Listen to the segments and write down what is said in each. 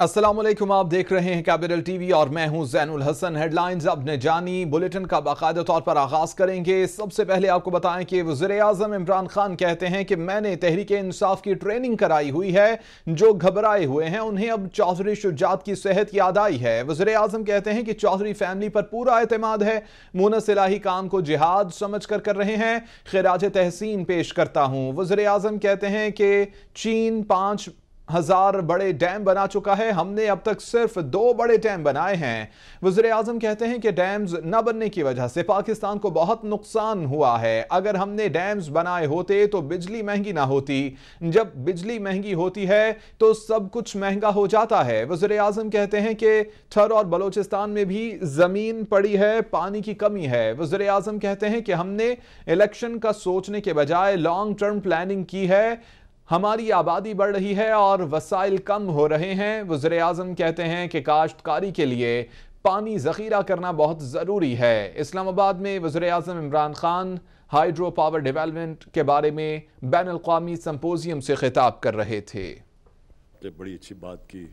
अस्सलामुअलैकुम, आप देख रहे हैं कैपिटल टीवी और मैं हूं ज़ैनुल हसन। हेडलाइंस आपने जानी, बुलेटिन का बाकायदा तौर पर आगाज करेंगे। सबसे पहले आपको बताएं कि वज़ीर-ए-आज़म इमरान खान कहते हैं कि मैंने तहरीक-ए-इंसाफ की ट्रेनिंग कराई हुई है, जो घबराए हुए हैं उन्हें अब चौधरी शुजात की सेहत याद आई है। वज़ीर-ए-आज़म कहते हैं कि चौधरी फैमिली पर पूरा एतमाद है, मुनस इलाही काम को जिहाद समझ कर रहे हैं, खिराज तहसीन पेश करता हूं। वज़ीर-ए-आज़म कहते हैं कि चीन 5,000 बड़े डैम बना चुका है, हमने अब तक सिर्फ 2 बड़े डैम बनाए हैं। वज़ीर-ए-आज़म कहते हैं कि डैम्स न बनने की वजह से पाकिस्तान को बहुत नुकसान हुआ है। अगर हमने डैम्स बनाए होते तो बिजली महंगी ना होती, जब बिजली महंगी होती है तो सब कुछ महंगा हो जाता है। वज़ीर-ए-आज़म कहते हैं कि थर और बलोचिस्तान में भी जमीन पड़ी है, पानी की कमी है। वज़ीर-ए-आज़म कहते हैं कि हमने इलेक्शन का सोचने के बजाय लॉन्ग टर्म प्लानिंग की है, हमारी आबादी बढ़ रही है और वसाइल कम हो रहे हैं। वज़ीर-ए-आज़म कहते हैं कि काश्तकारी के लिए पानी ज़ख़ीरा करना बहुत ज़रूरी है। इस्लामाबाद में वज़ीर-ए-आज़म Imran Khan hydro power development के बारे में बैन अल-क़वामी सिंपोजियम से खिताब कर रहे थे। बड़ी अच्छी बात की,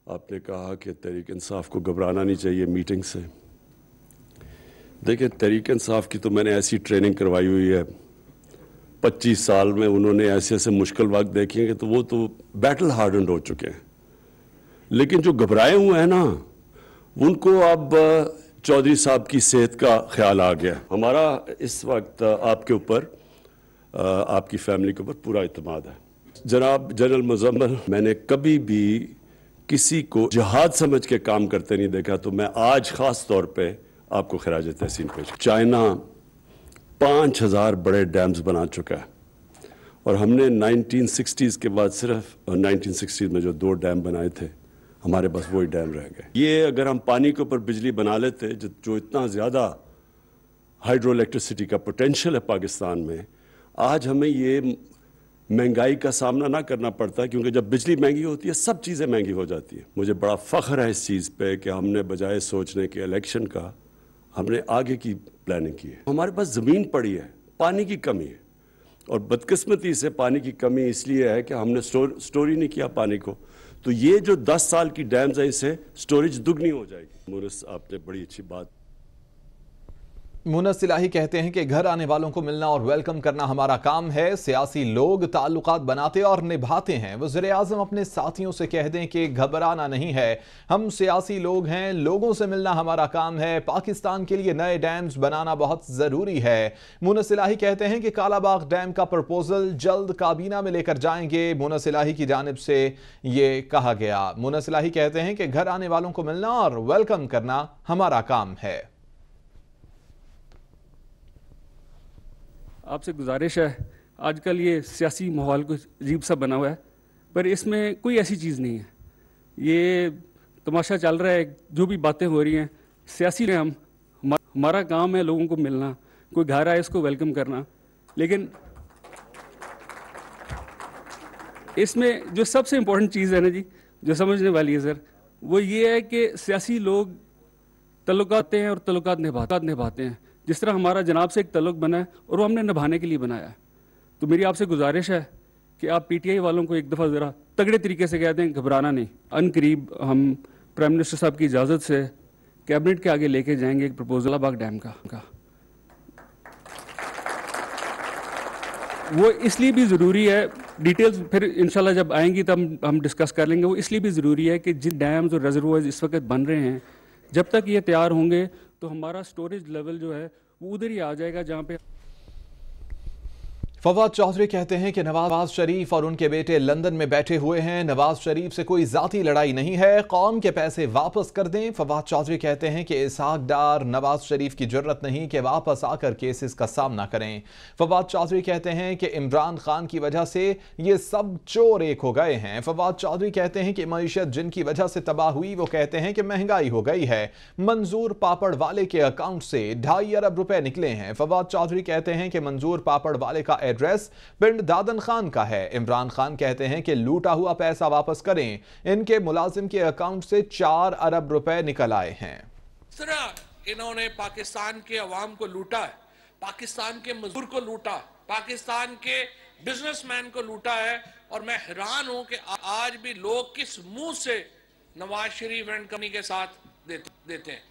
आपने कहा कि तहरीक इंसाफ को घबराना नहीं चाहिए मीटिंग से। देखिए, तहरीक इंसाफ की तो मैंने ऐसी ट्रेनिंग करवाई हुई है, 25 साल में उन्होंने ऐसे ऐसे मुश्किल वक्त देखे हैं कि तो वो तो बैटल हार्डन्ड हो चुके हैं। लेकिन जो घबराए हुए हैं ना, उनको अब चौधरी साहब की सेहत का ख्याल आ गया। हमारा इस वक्त आपके ऊपर, आपकी फैमिली के ऊपर पूरा इत्मीनान है। जनाब जनरल मुजम्मिल, मैंने कभी भी किसी को जिहाद समझ के काम करते नहीं देखा, तो मैं आज खास तौर पे आपको खिराज तहसीन पेश। चाइना 5,000 बड़े डैम्स बना चुका है और हमने 1960s के बाद सिर्फ 1960s में जो 2 डैम बनाए थे, हमारे पास वही डैम रह गए। ये अगर हम पानी के ऊपर बिजली बना लेते, जो इतना ज़्यादा हाइड्रो इलेक्ट्रिसिटी का पोटेंशियल है पाकिस्तान में, आज हमें ये महंगाई का सामना ना करना पड़ता, क्योंकि जब बिजली महंगी होती है सब चीज़ें महंगी हो जाती हैं। मुझे बड़ा फ़ख्र है इस चीज़ पे कि हमने बजाय सोचने के इलेक्शन का, हमने आगे की प्लानिंग की है। हमारे पास ज़मीन पड़ी है, पानी की कमी है, और बदकिस्मती से पानी की कमी इसलिए है कि हमने स्टोर ही नहीं किया पानी को। तो ये जो 10 साल की डैम्स है, इससे स्टोरेज दुगनी हो जाएगी। मुनस, आपने बड़ी अच्छी बात। मुनस इलाही कहते हैं कि घर आने वालों को मिलना और वेलकम करना हमारा काम है। सियासी लोग ताल्लुकात बनाते और निभाते हैं। वज़ीर-ए-आज़म अपने साथियों से कह दें कि घबराना नहीं है, हम सियासी लोग हैं, लोगों से मिलना हमारा काम है। पाकिस्तान के लिए नए डैम्स बनाना बहुत ज़रूरी है। मुनस इलाही कहते हैं कि कालाबाग डैम का प्रपोजल जल्द काबीना में लेकर जाएंगे। मुनस इलाही की जानिब से ये कहा गया। मुनस इलाही कहते हैं कि घर आने वालों को मिलना और वेलकम करना हमारा काम है। आपसे गुजारिश है, आजकल ये सियासी माहौल कुछ अजीब सा बना हुआ है, पर इसमें कोई ऐसी चीज़ नहीं है। ये तमाशा चल रहा है, जो भी बातें हो रही हैं सियासी में, हमारा काम है लोगों को मिलना, कोई घर आए इसको वेलकम करना। लेकिन इसमें जो सबसे इम्पोर्टेंट चीज़ है ना जी, जो समझने वाली है सर, वो ये है कि सियासी लोग तल्लुकात हैं और तल्लुकात निभाते हैं। जिस तरह हमारा जनाब से एक तल्लुक बना है और वो हमने निभाने के लिए बनाया है। तो मेरी आपसे गुजारिश है कि आप पीटीआई वालों को एक दफ़ा ज़रा तगड़े तरीके से कह दें, घबराना नहीं। अनकरीब हम प्राइम मिनिस्टर साहब की इजाज़त से कैबिनेट के आगे लेके जाएंगे एक प्रपोजल कालाबाग डैम का। वो इसलिए भी ज़रूरी है, डिटेल्स फिर इंशाल्लाह जब आएंगी तब हम डिस्कस कर लेंगे। वो इसलिए भी ज़रूरी है कि जिन डैम्स और रिजर्वोयर्स इस वक्त बन रहे हैं, जब तक ये तैयार होंगे तो हमारा स्टोरेज लेवल जो है वो उधर ही आ जाएगा जहाँ पे। फवाद चौधरी कहते हैं कि नवाज शरीफ और उनके बेटे लंदन में बैठे हुए हैं, नवाज शरीफ से कोई जाती लड़ाई नहीं है, कौम के पैसे वापस कर दें। फवाद चौधरी कहते हैं कि इसहाक डार नवाज शरीफ की जरूरत नहीं कि वापस आकर केसेस का सामना करें। फवाद चौधरी कहते हैं कि इमरान खान की वजह से ये सब चोर एक हो गए हैं। फवाद चौधरी कहते हैं कि मईशत जिनकी वजह से तबाह हुई, वो कहते हैं कि महंगाई हो गई है। मंजूर पापड़ वाले के अकाउंट से 2.5 अरब रुपए निकले हैं। फवाद चौधरी कहते हैं कि मंजूर पापड़ वाले का एड्रेस पिंड दादन खान का है। इमरान खान कहते हैं कि लूटा हुआ पैसा वापस करें, इनके मुलाजिम के अकाउंट से 4 अरब रुपए निकल आए हैं। इन्होंने पाकिस्तान के अवाम को लूटा है, पाकिस्तान के मजदूर को लूटा, पाकिस्तान के बिजनेसमैन को लूटा है। और मैं हैरान हूं कि आज भी लोग किस मुंह से नवाज शरीफ एंड कंपनी के साथ देते हैं।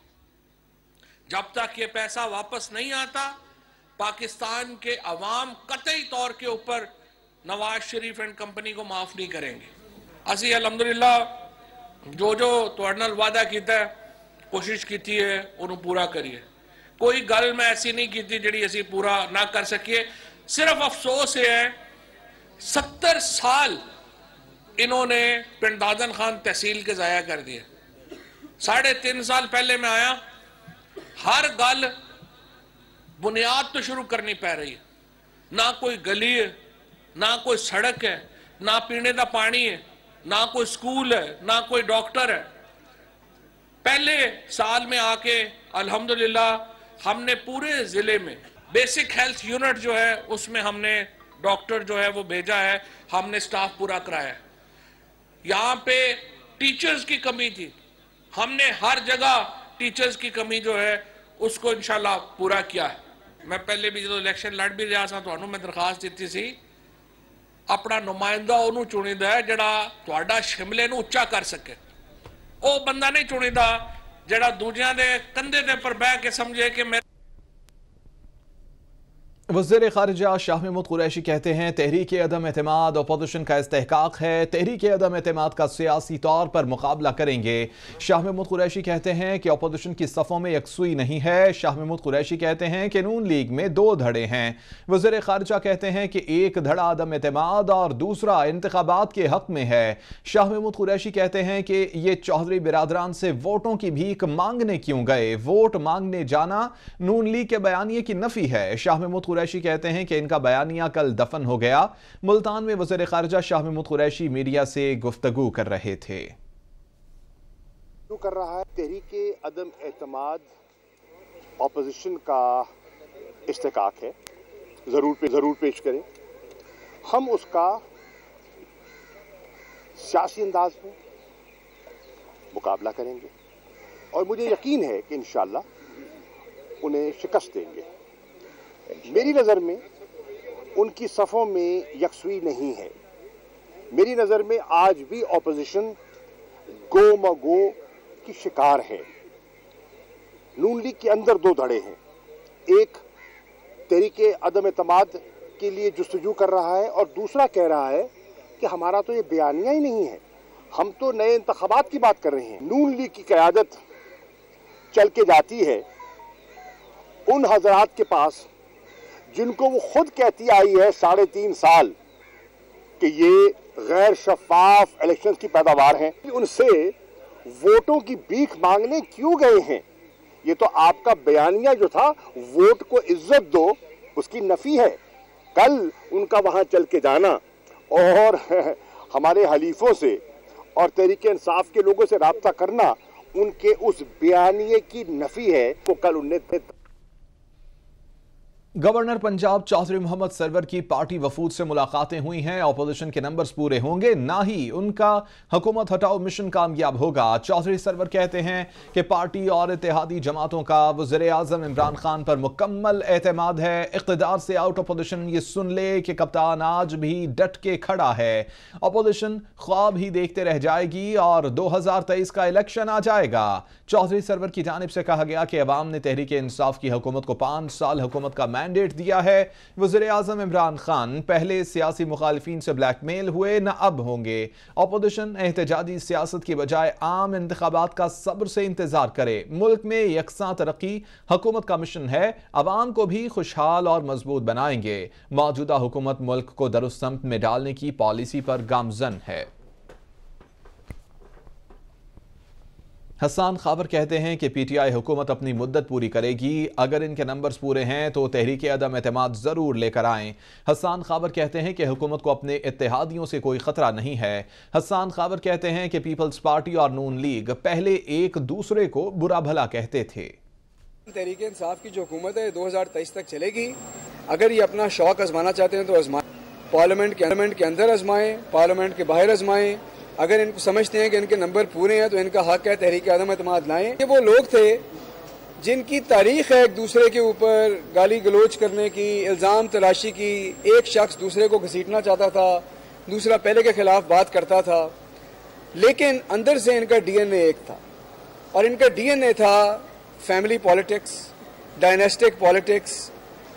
जब तक ये पैसा वापस नहीं आता, पाकिस्तान के अवाम कतई तौर के ऊपर नवाज शरीफ एंड कंपनी को माफ नहीं करेंगे। असी अलहमदुलिल्लाह जो तुहाडे नाल वादा कीता है, कोशिश की है, उन्होंने पूरा करिए। कोई गल मैं ऐसी नहीं की जिहड़ी असी पूरा ना कर सकिए। सिर्फ अफसोस ये है 70 साल इन्होंने पिंड दादन खान तहसील के जाया कर दिए। 3.5 साल पहले मैं आया, हर गल बुनियाद तो शुरू करनी पै रही है। ना कोई गली है, ना कोई सड़क है, ना पीने का पानी है, ना कोई स्कूल है, ना कोई डॉक्टर है। पहले साल में आके अल्हम्दुलिल्लाह हमने पूरे जिले में बेसिक हेल्थ यूनिट जो है उसमें हमने डॉक्टर जो है वो भेजा है, हमने स्टाफ पूरा कराया है। यहाँ पे टीचर्स की कमी थी, हमने हर जगह टीचर्स की कमी जो है उसको इंशाल्लाह पूरा किया है। मैं पहले भी जो इलेक्शन लड़ भी रहा था तो मैं दरखास्त दी सी, अपना नुमाइंदा उन्होंने चुनीदा है जड़ा तुहाडा शिमले नूं उच्चा कर सके। वो बंदा नहीं चुनीदा जड़ा दूजियां दे कंधे दे पर बह के समझे कि मैं। वज़ीर ख़ारिजा शाह महमूद कुरैशी कहते हैं तहरीक अदम एतमाद अपोजिशन का इस्तेहकाक है, तहरीक अदम एतमाद का सियासी तौर पर मुकाबला करेंगे। शाह महमूद कुरैशी कहते हैं कि अपोजिशन की सफ़ों में यकसुई नहीं है। शाह महमूद कुरैशी कहते हैं कि नून लीग में 2 धड़े हैं। वज़ीर ख़ारिजा कहते हैं कि एक धड़ा अदम एतमाद और दूसरा इंतखाबात के हक़ में है। शाह महमूद कुरैशी कहते हैं कि ये चौधरी बिरादरान से वोटों की भीख मांगने क्यों गए, वोट मांगने जाना नून लीग के बयानिए की नफ़ी है। शाह महमूद कुरैशी कहते हैं कि इनका बयानिया कल दफन हो गया। मुल्तान में वज़ीर ख़ारिजा शाह महमूद कुरैशी मीडिया से गुफ्तगू कर रहे थे। कर रहा है तहरीक अदम एतमाद ऑपोजिशन का इस्तेहकाक है, जरूर पेश करें। हम उसका सियासी अंदाज में मुकाबला करेंगे और मुझे यकीन है कि इंशाअल्लाह उन्हें शिकस्त देंगे। मेरी नज़र में उनकी सफ़ों में यकसुई नहीं है। मेरी नज़र में आज भी ऑपोजिशन गो मगो की शिकार है। नून लीग के अंदर 2 धड़े हैं, एक तहरीके अदम एतमाद के लिए जुस्तजू कर रहा है और दूसरा कह रहा है कि हमारा तो ये बयानिया ही नहीं है, हम तो नए इंतखाबात की बात कर रहे हैं। नून लीग की क़यादत चल के जाती है उन हजरात के पास जिनको वो खुद कहती आई है 3.5 साल कि ये गैर शफाफ इलेक्शन की पैदावार हैं। उनसे वोटों की भीख मांगने क्यों गए हैं? ये तो आपका बयानिया जो था वोट को इज्जत दो उसकी नफी है। कल उनका वहां चल के जाना और हमारे हलीफों से और तहरीक इंसाफ के लोगों से राब्ता करना उनके उस बयानिए की नफी है। वो कल उन्हें गवर्नर पंजाब चौधरी मोहम्मद सरवर की पार्टी वफूद से मुलाकातें हुई हैं। अपोजिशन के नंबर्स पूरे होंगे, ना ही उनका हुकूमत हटाओ मिशन कामयाब होगा। चौधरी सरवर कहते हैं कि पार्टी और इत्तेहादी जमातों का वज़ीर आज़म इमरान खान पर मुकम्मल एतमाद है। इक़्तिदार से आउट अपोजिशन ये सुन ले कि कप्तान आज भी डट के खड़ा है। अपोजिशन ख्वाब ही देखते रह जाएगी और 2023 का इलेक्शन आ जाएगा। चौधरी सरवर की जानिब से कहा गया कि अवाम ने तहरीक इंसाफ की हुकूमत को 5 साल हुकूमत का मैंडेट दिया है। वज़ीर आज़म इमरान खान पहले सियासी मुखालिफिन से ब्लैकमेल हुए, न अब होंगे। अपोजिशन एहतजाजी सियासत की बजाय आम इंतखाबात का सब्र से इंतजार करे। मुल्क में यकसां तरक्की हुकूमत का मिशन है, अवाम को भी खुशहाल और मजबूत बनाएंगे। मौजूदा हुकूमत मुल्क को दुरुस्त सम्त में डालने की पॉलिसी पर गामजन है। हसन खाबर कहते हैं कि पीटीआई हुकूमत अपनी मुद्दत पूरी करेगी। अगर इनके नंबर्स पूरे हैं तो तहरीक अदम एतमाद जरूर लेकर आएं। हसन खाबर कहते हैं कि हुकूमत को अपने इत्तेहादियों से कोई खतरा नहीं है। हसन खाबर कहते हैं कि पीपल्स पार्टी और नून लीग पहले एक दूसरे को बुरा भला कहते थे। तहरीक इंसाफ की जो हुकूमत है 2023 तक चलेगी। अगर ये अपना शौक आजमाना चाहते हैं तो आजमाएं, पार्लियामेंट के अंदर आजमाएं, पार्लियामेंट के बाहर आजमाएं। अगर इनको समझते हैं कि इनके नंबर पूरे हैं तो इनका हक है तहरीक अदम एतमाद लाएं। ये वो लोग थे जिनकी तारीख है एक दूसरे के ऊपर गाली गलोच करने की, इल्ज़ाम तलाशी की, एक शख्स दूसरे को घसीटना चाहता था, दूसरा पहले के खिलाफ बात करता था, लेकिन अंदर से इनका डीएनए एक था और इनका डीएनए था family politics, dynastic politics,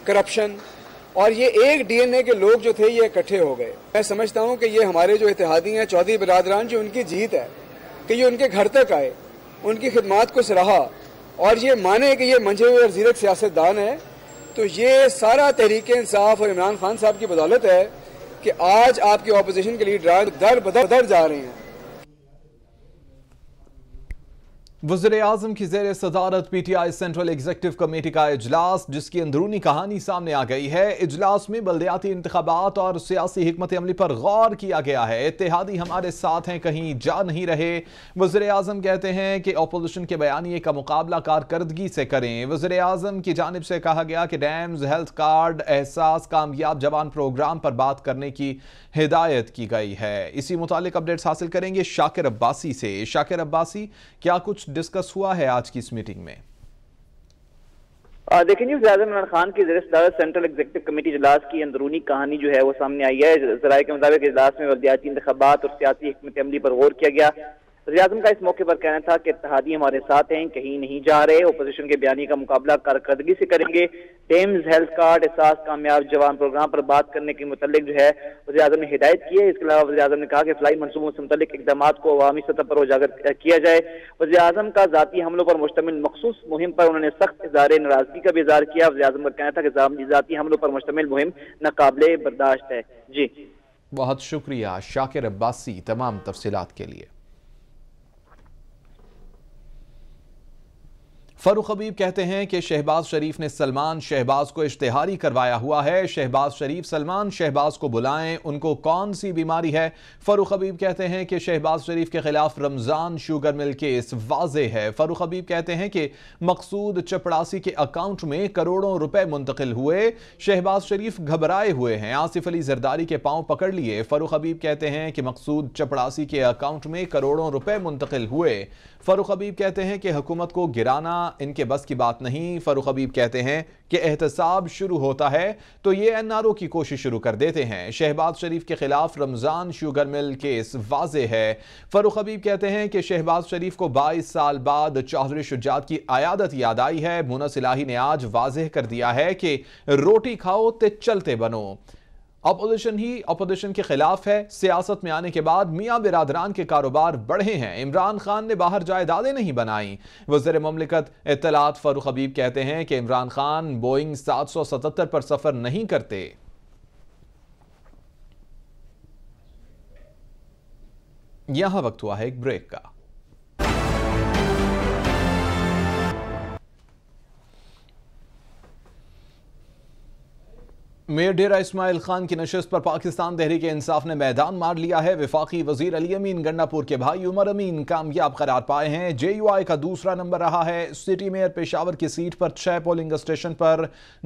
corruption. और ये एक डीएनए के लोग जो थे ये इकट्ठे हो गए। मैं समझता हूँ कि ये हमारे जो इत्तेहादी हैं चौधरी बिरादरान, जो उनकी जीत है कि ये उनके घर तक आए, उनकी खिदमात को सराहा और ये माने कि ये मंझे हुए और ज़ीरक सियासतदान है। तो ये सारा तहरीक इंसाफ और इमरान खान साहब की बदौलत है कि आज आपके ऑपोजिशन के लीडर दर बदर जा रहे हैं। वज़ीर-ए-आज़म की ज़ेर सदारत पीटीआई सेंट्रल एग्जीक्यूटिव कमेटी का इजलास, जिसकी अंदरूनी कहानी सामने आ गई है। इजलास में बल्दियाती इंतखाबात और सियासी हिकमत अमली पर गौर किया गया है। इत्तेहादी हमारे साथ हैं, कहीं जा नहीं रहे। वज़ीर-ए-आज़म कहते हैं कि अपोजिशन के बयानिए का मुकाबला कारकर्दगी से करें। वज़ीर-ए-आज़म की जानिब से कहा गया कि डैम्स, हेल्थ कार्ड, एहसास, कामयाब जवान प्रोग्राम पर बात करने की हिदायत की गई है। इसी मुतालिक अपडेट्स हासिल करेंगे शाकिर अब्बासी से। शाकिर अब्बासी, क्या कुछ डिस्कस हुआ है आज की इस मीटिंग में? देखिए जी, वज़ीर-ए-आज़म इमरान खान की ज़ेर सदारत सेंट्रल एग्जीक्यूटिव कमेटी इजलास की अंदरूनी कहानी जो है वो सामने आई है। ज़राए के मुताबिक इजलास में बल्दियाती इंतखाबात और सियासी हिकमत अमली पर गौर किया गया। वज़ीर-ए-आज़म का इस मौके पर कहना था कि इत्तेहादी हमारे साथ हैं, कहीं नहीं जा रहे, ओपोजिशन के बयानी का मुकाबला कारकर्दगी से करेंगे। डेम्स, हेल्थ कार्ड, एहसास, कामयाब जवान प्रोग्राम पर बात करने के मुतालिक जो है वज़ीर-ए-आज़म ने हिदायत की है। इसके अलावा वज़ीर-ए-आज़म ने कहा कि फ्लाई मनसूबों से मुतालिक इक़दाम को अवामी सतह पर उजागर किया जाए। वज़ीर-ए-आज़म का ज़ाती हमलों पर मुश्तमिल मखसूस मुहिम पर उन्होंने सख्त इज़हार नाराज़गी का भी इज़हार किया। वज़ीर-ए-आज़म का कहना था कि ज़ाती हमलों पर मुश्तमिल मुहिम नाकाबिले बर्दाश्त है। जी, बहुत शुक्रिया शाकिर अब्बासी तमाम तफसीलात के लिए। फरूख हबीब कहते हैं कि शहबाज शरीफ ने सलमान शहबाज को इश्तिहारी करवाया हुआ है। शहबाज शरीफ सलमान शहबाज को बुलाएं, उनको कौन सी बीमारी है? फरूख हबीब कहते हैं कि शहबाज शरीफ के खिलाफ रमजान शुगर मिल केस वाजे है। फरूख हबीब कहते हैं कि मकसूद चपड़ासी के अकाउंट में करोड़ों रुपए मुंतकिल हुए। शहबाज शरीफ घबराए हुए हैं, आसिफ अली जरदारी के पांव पकड़ लिए। फरूख हबीब कहते हैं कि मकसूद चपड़ासी के अकाउंट में करोड़ों रुपए मुंतकिल हुए। फरूख हबीब कहते हैं कि हुकूमत को गिराना इनके बस की बात नहीं। फरूख हबीब कहते हैं कि एहतसाब शुरू होता है तो ये एनआरओ की कोशिश शुरू कर देते हैं। शहबाज शरीफ के खिलाफ रमजान शुगर मिल केस वाजे है। फरूख हबीब कहते हैं कि शहबाज शरीफ को 22 साल बाद चौधरी शुजात की आयादत याद आई है। मुनस इलाही ने आज वाज़ेह कर दिया है कि रोटी खाओ ते चलते बनो। अपोजिशन ही अपोजिशन के खिलाफ है। सियासत में आने के बाद मियां बिरादरान के कारोबार बढ़े हैं। इमरान खान ने बाहर जायदादें नहीं बनाई। वज़ीर ममलिकत इत्तलात फरूख हबीब कहते हैं कि इमरान खान बोइंग 777 पर सफर नहीं करते। यहां वक्त हुआ है एक ब्रेक का। मेयर डेरा इस्माइल खान की नशिस्त पर पाकिस्तान तहरीक इंसाफ ने मैदान मार लिया है। वफाकी वजीर अली अमीन गंडापुर के भाई उमर अमीन कामयाब करार पाए हैं। JUI का दूसरा नंबर रहा है। सिटी मेयर पेशावर की सीट पर 6 पोलिंग स्टेशन पर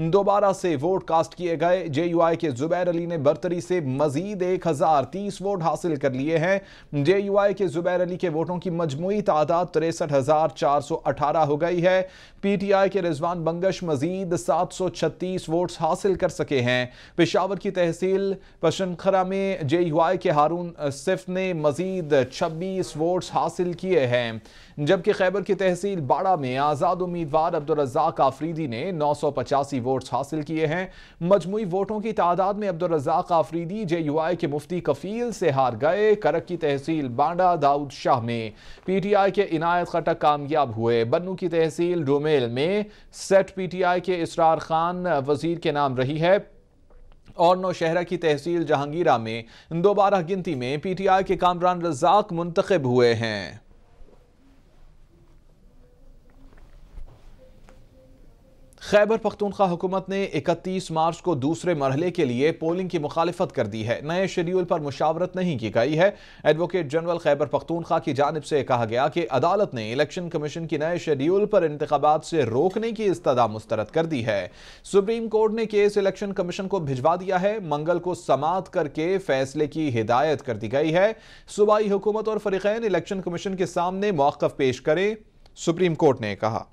दोबारा से वोट कास्ट किए गए। JUI के जुबैर अली ने बरतरी से मजीद 1030 वोट हासिल कर लिए हैं। JUI के जुबैर अली के वोटों की मजमूई तादाद 63,418 हो गई है। PTI के रिजवान बंगश मजीद 736 वोट हासिल कर सके हैं। पेशावर की तहसील पशनखरा में JUI के हारून सिफ ने मजीद 26 वोट्स हासिल किए हैं, जबकि खैबर की तहसील बाड़ा में आजाद उम्मीदवार अब्दुल रज़ाक आफरीदी ने 985 वोट्स हासिल किए हैं। मजमूई वोटों की तादाद में अब्दुल रज़ाक आफरीदी JUI के मुफ्ती कफील से हार गए। करक की तहसील बांडा दाऊद शाह में PTI के इनायत खटक कामयाब हुए। बन्नू की तहसील डोमेल में सेट PTI के इसरार खान वजीर के नाम रही है और नौशहरा की तहसील जहांगीरा में दोबारा गिनती में PTI के कामरान रज़ाक मुंतखब हुए हैं। खैबर पख्तूनख्वा हुकूमत ने 31 मार्च को दूसरे मरहले के लिए पोलिंग की मुखालिफत कर दी है। नए शेड्यूल पर मुशावरत नहीं की गई है। एडवोकेट जनरल खैबर पख्तूनख्वा की जानिब से कहा गया कि अदालत ने इलेक्शन कमीशन की नए शेड्यूल पर इंतखाबात से रोकने की इस्तदा मुस्तरद कर दी है। सुप्रीम कोर्ट ने केस इलेक्शन कमीशन को भिजवा दिया है। मंगल को समाअत करके फैसले की हिदायत कर दी गई है। सूबाई हुकूमत और फरीकैन इलेक्शन कमीशन के सामने मौक़िफ़ पेश करें, सुप्रीम कोर्ट ने कहा।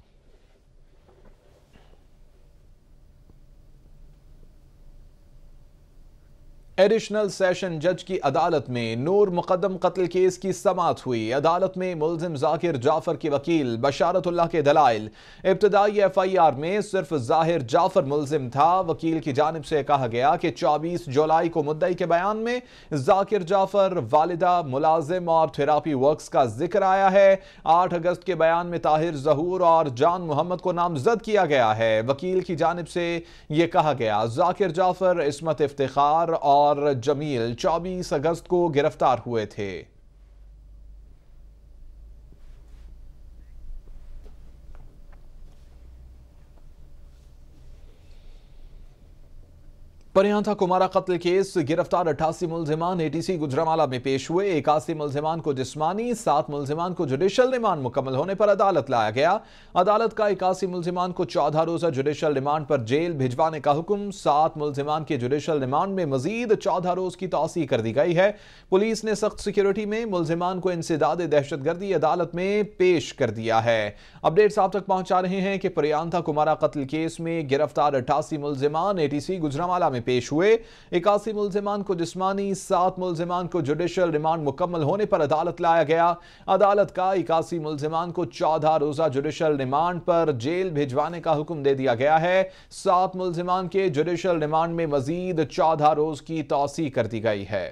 एडिशनल सेशन जज की अदालत में नूर मुकद्दम कत्ल केस की समाअत हुई। अदालत में मुल्जिम जाकिर जाफर के वकील बशारतुल्लाह के दलाइल। इब्तदाई FIR में सिर्फ जाहिर जाफर मुल्जिम था। वकील की जानिब से कहा गया कि 24 जुलाई को मुद्दई के बयान में जाकिर जाफर, वालिदा, मुलाजिम और थेरापी वर्क्स का जिक्र आया है। 8 अगस्त के बयान में ताहिर जहूर और जान मोहम्मद को नामजद किया गया है। वकील की जानिब से यह कहा गया जाकिर जाफर, इस्मत इफ्तिखार और जमील 24 अगस्त को गिरफ्तार हुए थे। परियांथा कुमारा कत्ल केस गिरफ्तार 88 मुल्जिमान ATC गुजरांवाला में पेश हुए। 81 मुल्जिमान को जिस्मानी, 7 मुल्जिमान को जुडिशल रिमांड मुकम्मल होने पर अदालत लाया गया। अदालत का 81 मुल्जिमान को 14 रोजा जुडिशल रिमांड पर जेल भिजवाने का हुक्म। 7 मुल्जिमान के जुडिशल रिमांड में मजीद 14 रोज की तौसीह कर दी गई है। पुलिस ने सख्त सिक्योरिटी में मुल्जिमान को इंसदाद दहशतगर्दी अदालत में पेश कर दिया है। अपडेट्स आप तक पहुंचा रहे हैं कि परियांथा कुमारा कत्ल केस में गिरफ्तार 88 मुल्जिमान ATC गुजरांवाला में पेश हुए। 81 मुल्जिमान को जिस्मानी, 7 मुल्जिमान को जुडिशल रिमांड मुकम्मल होने पर अदालत लाया गया। अदालत का 81 मुल्जिमान को 14 रोजा जुडिशल रिमांड पर जेल भिजवाने का हुक्म दे दिया गया है। 7 मुल्जिमान के जुडिशल रिमांड में मजीद 14 रोज की तौसीह कर दी गई है।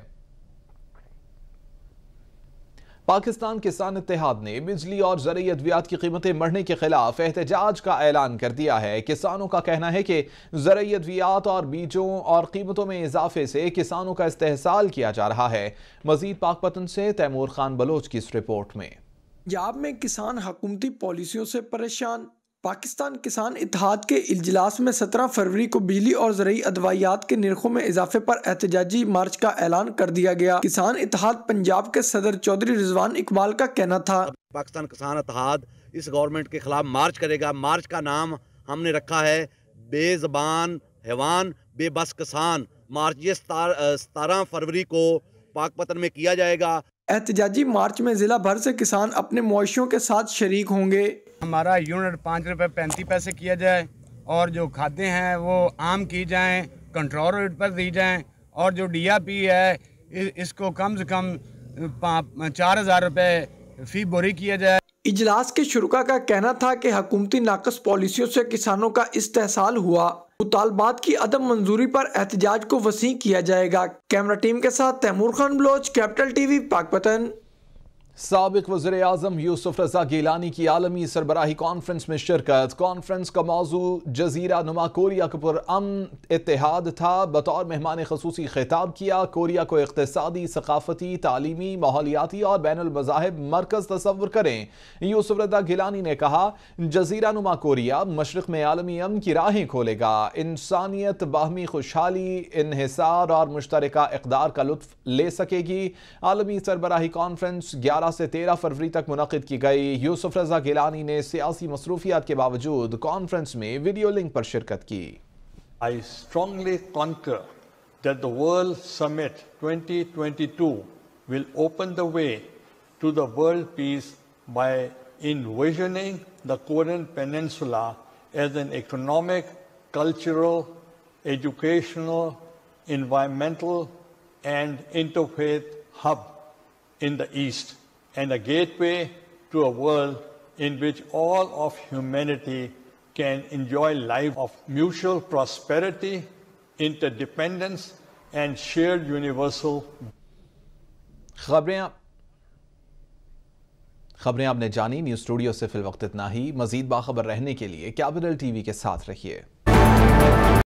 पाकिस्तान किसान इत्तेहाद ने बिजली और ज़रूरी अद्वियात की कीमतें बढ़ने के खिलाफ एहतजाज का ऐलान कर दिया है। किसानों का कहना है कि ज़रूरी अद्वियात और बीजों और कीमतों में इजाफे से किसानों का इस्तेहसाल किया जा रहा है। मजीद पाकपतन से तैमूर खान बलोच की इस रिपोर्ट में। पंजाब में किसान हुकूमती पॉलिसियों से परेशान। पाकिस्तान किसान इत्तेहाद के इजलास में 17 फरवरी को बिजली और ज़रूरी अदवायात के निर्खों में इजाफे पर एहतजाजी मार्च का ऐलान कर दिया गया। किसान इत्तेहाद पंजाब के सदर चौधरी रिजवान इकबाल का कहना था, पाकिस्तान किसान इत्तेहाद इस गवर्नमेंट के खिलाफ मार्च करेगा। मार्च का नाम हमने रखा है बेज़बान हैवान बेबस किसान मार्च। ये 17 फरवरी को पाकपतन में किया जाएगा। एहतजाजी मार्च में जिला भर से किसान अपने मुआशियों के साथ शरीक होंगे। हमारा यूनिट 5 रुपये 35 पैसे किया जाए और जो खाद्य हैं वो आम की जाएं, कंट्रोल रेट पर दी जाएं और जो DAP है इसको कम से कम 4000 रुपये फी बोरी किया जाए। इजलास के शुरुका का कहना था कि हुकूमती नाकस पॉलिसियों से किसानों का इस्तेहसाल हुआ। मुतालबात की अदम मंजूरी पर एहतजाज को वसी किया जाएगा। कैमरा टीम के साथ तैमूर खान बलोच, कैपिटल TV, पाकपतन। साबिक वज़ीर आज़म यूसुफ रज़ा गिलानी की आलमी सरबराही कॉन्फ्रेंस में शिरकत। कॉन्फ्रेंस का मौजू जजीरा नुमा कोरिया के पुरअमन इत्तेहाद था। बतौर मेहमान खसूसी खिताब किया। कोरिया को इक़्तिसादी, सकाफती, तालीमी, माहौलियाती और बैनुल मज़ाहिब मरकज़ तस्वुर करें। यूसुफ रज़ा गिलानी ने कहा, जजीरा नुमा कोरिया मशरिक़ में आलमी अमन की राहें खोलेगा। इंसानियत बाहमी खुशहाली, इन्हिसार और मुश्तरका इक़दार का लुत्फ़ ले सकेगी। आलमी सरबराही कॉन्फ्रेंस 11 से 13 फरवरी तक मुनक़िद की गई। यूसुफ रज़ा गिलानी ने सियासी मसरूफियात के बावजूद कॉन्फ्रेंस में वीडियो लिंक पर शिरकत की। I strongly concur that the World Summit 2022 will open the way to the world peace by envisioning the Korean Peninsula as an economic, cultural, educational, environmental and interfaith hub in the East, and a gateway to a world in which all of humanity can enjoy life of mutual prosperity, interdependence and shared universal. खबरें आपने जानी। News studio से fill वक्त इतना ही। मजीद बाखबर रहने के लिए capital TV के साथ रहिए।